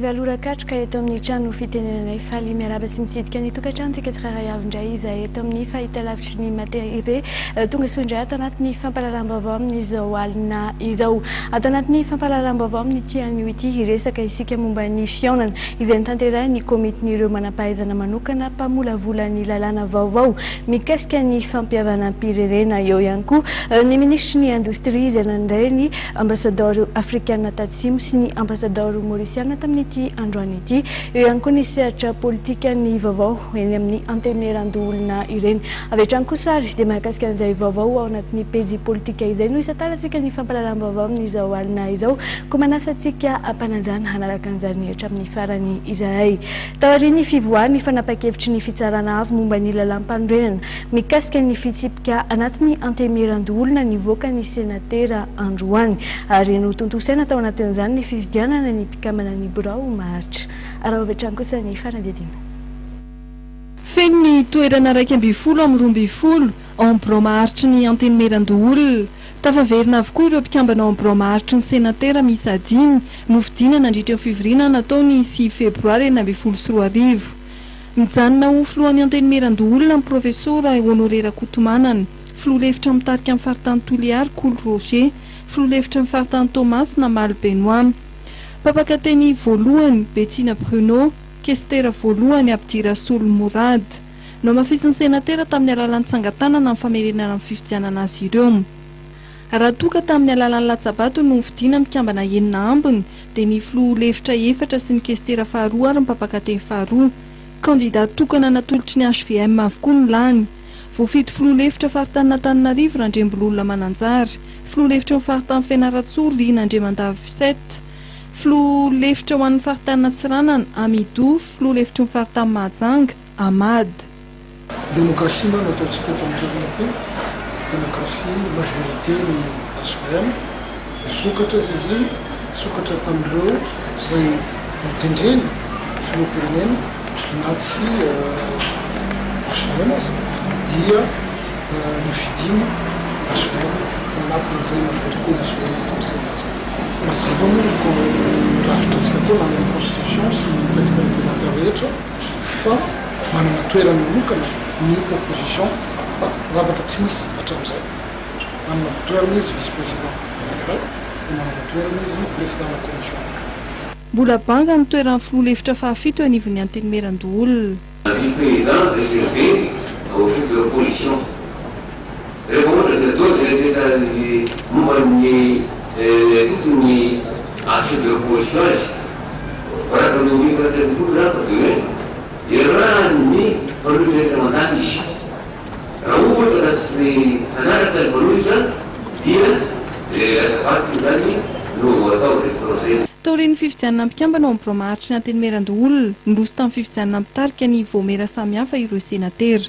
Valora katrika eto amin'ny trano fitenenanay faly miaraba sy mitsidika ny tokantranotsika tsirairay avy indray izahay eto amin'ny fahitalavitry ny matériel tonga soa indray ato anatin'ny fampahalalam-baovao amin'izao alina izao. Ato anatin'ny fampahalalam-baovao amin'ny tian'io ity hiresaka isika momba ny fiaonana izay nitanterahiny komitin'ireo manam-pahaizana manokana mpamolavola ny lalàna vaovao mikasika ny fampiavanam-pirenena. Eo ihany koa ny ministry ny indostria izay nandray ny ambassadeur africain tatsimo sy ny ambassadeur mauriciana tamin'ity androany ity. Eo ihany koa ny sehatra politika ny vaovao eny amin'ny anteneran-doolona ireny. Avy hatrany kosa ary dia mahakasika an'izay vaovao ao anatin'ny pejy politika izay no isataratsika ny fampahalalam-baovao amin'izao alina izao koa manasantsika ampananjana hanaraka an'izany hatramin'ny farany izahay. Taoriany fivoahany fanapa-kevitry ny fitsarana avy momba ny lalam-pandrenana mikasika ny fitsipika anatin'ny anteneran-doolona nivoaka ny senatera androany ary no tontosaina tao anatin'izany ny fividianana ny mpikamana ny birao maharitra. Ary avy hatrany kosa ny fanadihadiana. Feno ny toerana 220 ao birao maharitry ny anteneran-doolona. Tafaverina avokoa ireo mpikambana ao birao maharitry ny senatera miisa 5 novidina nandritra ny fivoriana natao ny 6 febroary 2024. Mijanona ho filohan'ny anteneran-doolona ny profesora Honoré Rakotomanana, filoha-lefitra mitarika amin'ny faritany Toliary Cool Roger, filoha-lefitra amin'ny faritany Thomas Namaly Benoît. Mpapakateny voalohany Bettina Bruno, kestera voalohany Abdira Sol Mourad. No mafisin'ny senatera tamin'ny alalan'ny tsangatanana amin'ny famerenana amin'ny fifidianana azy ireo. Raha toka tamin'ny alalan'ny latsabato no vidina mikambana enina ambiny dia ny filoha-lefitra 4 sy ny kestera faharoa ary ny mpapakateny faharoa. Kandidat tokana natolotry ny HVM avokoa ny lany. Voafidy filoha-lefitra faritany Antananarivo Randrembololona Mananjary, filoha-lefitra faritany Fianarantsoa Rina Andremandavy 7, filoha-lefitra ho an'ny faritany Natsiranana Amidou, filoha-lefitra faritany Mahajanga Amad. Démocratie no ataontsika eto amin'ny toerana ity. Démocratie majorité ny HVM sokatra izy sokatra tamin'ireo izay mitendreny filoham-pirenena na tsy HVM azy dia nifidina HVM anatin'izay majorité ny HVM am'izay azy. Mazava moa ny rafitra antsika tao na ny constitution sy ny texte réglementaire rehetra fa manana toerany manokana ny opposition zavatra tsy misy hatramin'izay. Manana toerana izy vice-président anankiray dia manana toerana izy président na commission anankiray. Mbola banga ny toeran'ny filoha-lefitra fahafito anivon'ny anteneran-doolona. Vice-président réservé aux chefs de l'opposition. Répondre à cette dose, il était à toute une chef de l'opposition. Voilà que nous vivons à tout là, parce que il y aura ni pour le gouvernement ici. Alors, où est-ce que ça n'a pour nous dire la partie de nous attendons. Taorian'ny fifidianana mpikambana ao birao maharitry ny anteneran-doolona, noroso tamin'ny fifidianana mitarika ny voamera samihafa ireo senatera.